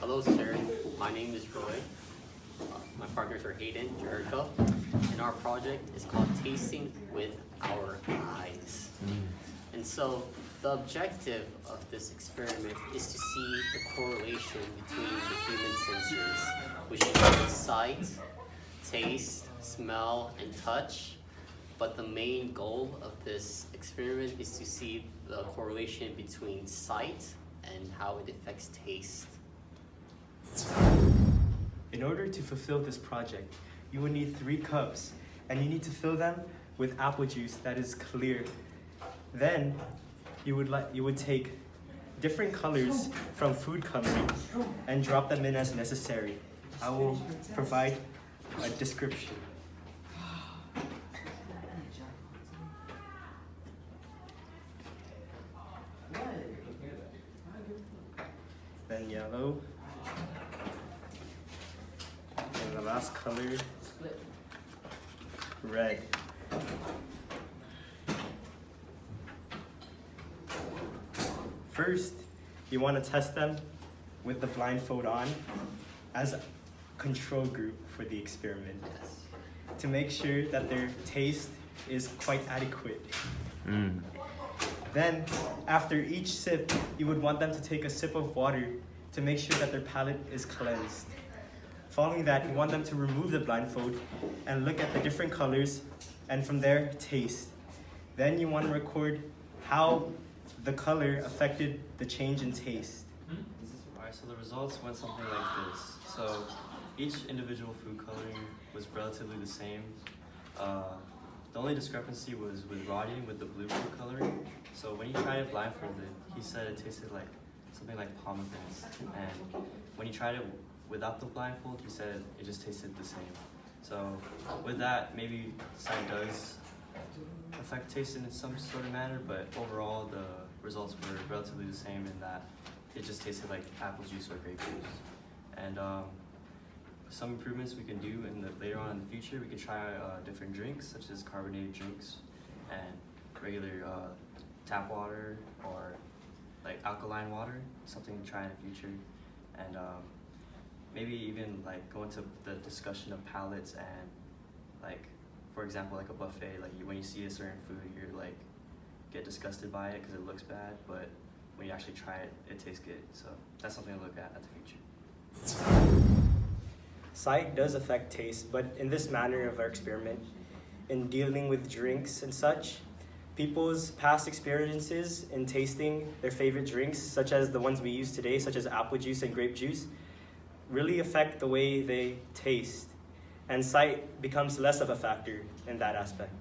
Hello, sir. My name is Roy. My partners are Hayden, Jericho, and our project is called Tasting with Our Eyes. And so the objective of this experiment is to see the correlation between the human senses, which includes sight, taste, smell, and touch. But the main goal of this experiment is to see the correlation between sight and how it affects taste. In order to fulfill this project, you will need 3 cups, and you need to fill them with apple juice that is clear. Then you would take different colors from food coloring and drop them in as necessary. I will provide a description. Then yellow. And the last color, red. First, you want to test them with the blindfold on as a control group for the experiment to make sure that their taste is quite adequate. Then, after each sip, you would want them to take a sip of water to make sure that their palate is cleansed. Following that, you want them to remove the blindfold and look at the different colors, and from there, taste. Then you want to record how the color affected the change in taste. Alright, so the results went something like this. So each individual food coloring was relatively the same. The only discrepancy was with Roddy with the blue food coloring. So when he tried it blindfolded, he said it tasted like something like pomegranates. And when he tried it without the blindfold, he said it just tasted the same. So with that, maybe sight does affect taste in some sort of manner, but overall the results were relatively the same in that it just tasted like apple juice or grape juice. And some improvements we can do later on in the future, we could try different drinks such as carbonated drinks and regular tap water or like alkaline water, something to try in the future. And maybe even like go into the discussion of palates and like, for example, like a buffet, like when you see a certain food, you're like, get disgusted by it because it looks bad, but when you actually try it, it tastes good. So that's something to look at the future. Sight does affect taste, but in this manner of our experiment, in dealing with drinks and such, people's past experiences in tasting their favorite drinks, such as the ones we use today, such as apple juice and grape juice, really affect the way they taste, and sight becomes less of a factor in that aspect.